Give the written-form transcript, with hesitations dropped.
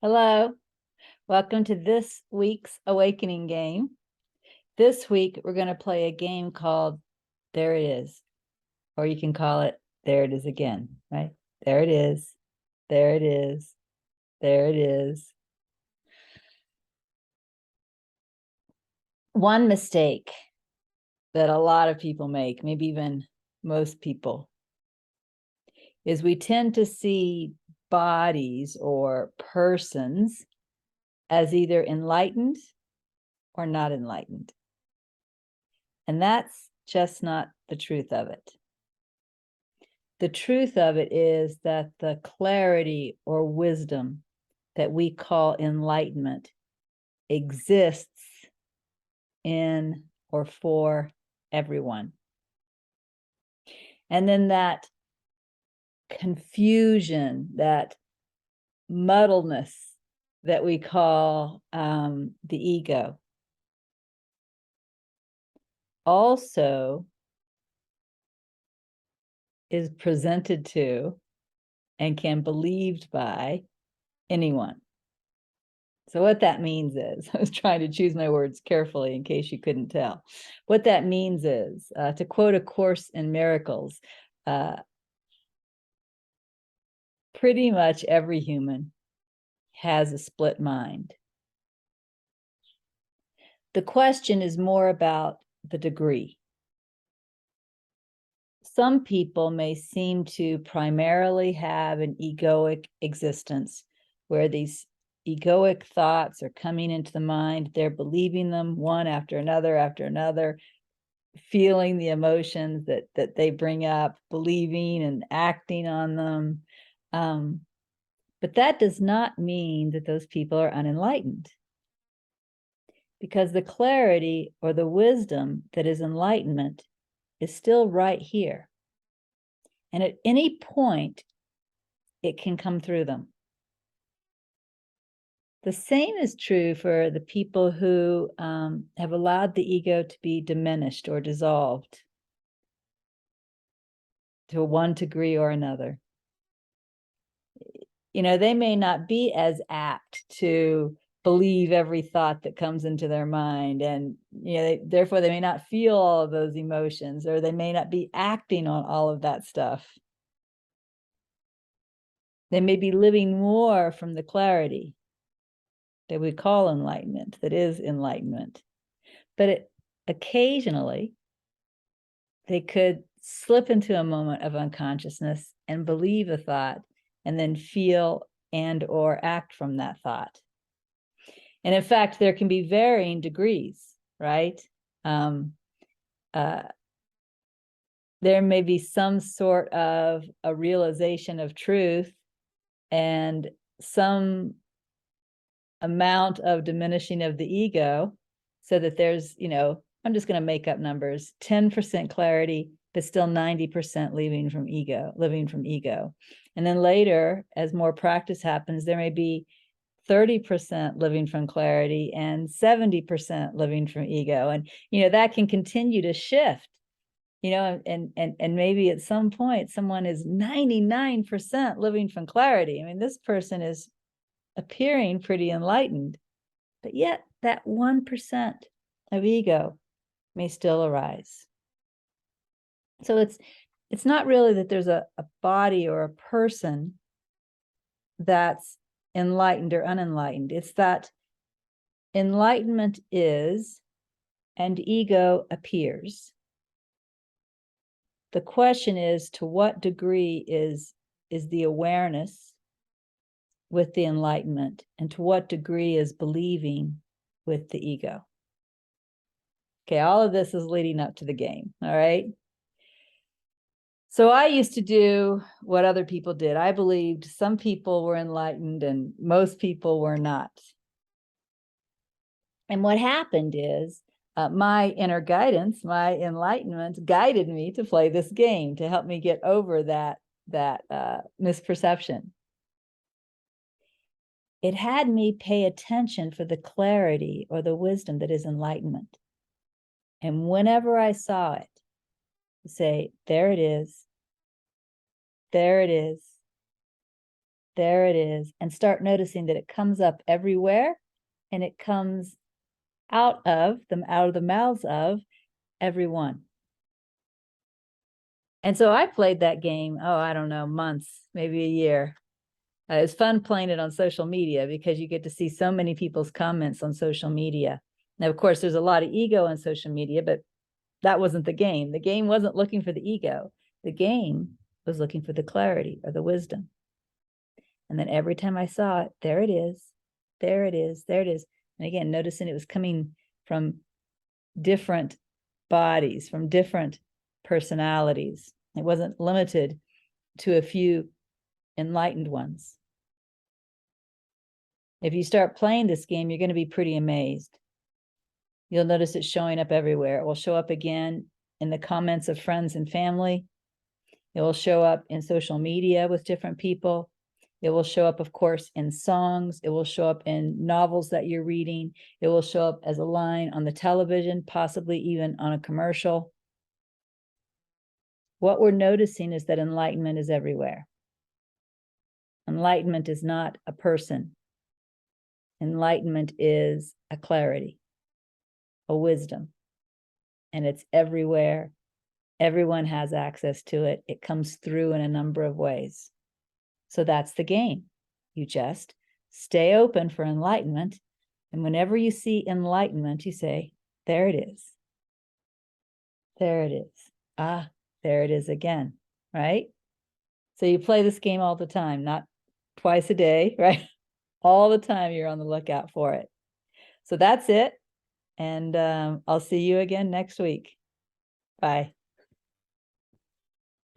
Hello, welcome to this week's awakening game. This week, we're going to play a game called There It Is, or you can call it There It Is Again, right? There it is, there it is, there it is. One mistake that a lot of people make, maybe even most people, is we tend to see bodies or persons as either enlightened or not enlightened. And that's just not the truth of it. The truth of it is that the clarity or wisdom that we call enlightenment exists in or for everyone. And then that confusion, that muddleness that we call the ego, also is presented to and can be believed by anyone. So what that means is, I was trying to choose my words carefully in case you couldn't tell. What that means is, to quote A Course in Miracles, pretty much every human has a split mind. The question is more about the degree. Some people may seem to primarily have an egoic existence where these egoic thoughts are coming into the mind. They're believing them one after another, feeling the emotions that they bring up, believing and acting on them. But that does not mean that those people are unenlightened, because the clarity or the wisdom that is enlightenment is still right here. And at any point, it can come through them. The same is true for the people who have allowed the ego to be diminished or dissolved to one degree or another. You know, they may not be as apt to believe every thought that comes into their mind, and therefore they may not feel all of those emotions, or they may not be acting on all of that stuff. They may be living more from the clarity that we call enlightenment, that is enlightenment. But occasionally, they could slip into a moment of unconsciousness and believe a thought, and then feel and or act from that thought. And in fact, there can be varying degrees, right? There may be some sort of a realization of truth and some amount of diminishing of the ego, so that there's, I'm just going to make up numbers, 10% clarity, but still 90% living from ego. And then later, as more practice happens, there may be 30% living from clarity and 70% living from ego. And, that can continue to shift, and maybe at some point, someone is 99% living from clarity. I mean, this person is appearing pretty enlightened, but yet that 1% of ego may still arise. So it's not really that there's a body or a person that's enlightened or unenlightened. It's that enlightenment is and ego appears. The question is, to what degree is the awareness with the enlightenment, and to what degree is believing with the ego? Okay, all of this is leading up to the game, all right? So I used to do what other people did. I believed some people were enlightened and most people were not. And what happened is, my inner guidance, my enlightenment, guided me to play this game to help me get over that misperception. It had me pay attention for the clarity or the wisdom that is enlightenment. And whenever I saw it, say, there it is, there it is, there it is. And start noticing that it comes up everywhere, and it comes out of the mouths of everyone. And so I played that game, I don't know, months, maybe a year. It was fun playing it on social media because you get to see so many people's comments on social media. Now, of course, there's a lot of ego on social media, but that wasn't the game. The game wasn't looking for the ego. The game was looking for the clarity or the wisdom. And then every time I saw it, there it is, there it is, there it is. And again, noticing it was coming from different bodies, from different personalities. It wasn't limited to a few enlightened ones. If you start playing this game, you're going to be pretty amazed. You'll notice it showing up everywhere. It will show up again in the comments of friends and family. It will show up in social media with different people. It will show up, of course, in songs. It will show up in novels that you're reading. It will show up as a line on the television, possibly even on a commercial. What we're noticing is that enlightenment is everywhere. Enlightenment is not a person. Enlightenment is a clarity, a wisdom, and it's everywhere. Everyone has access to it. It comes through in a number of ways. So that's the game. You just stay open for enlightenment. And whenever you see enlightenment, you say, there it is. There it is. Ah, there it is again, right? So you play this game all the time, not twice a day, right? All the time you're on the lookout for it. So that's it. And I'll see you again next week. Bye.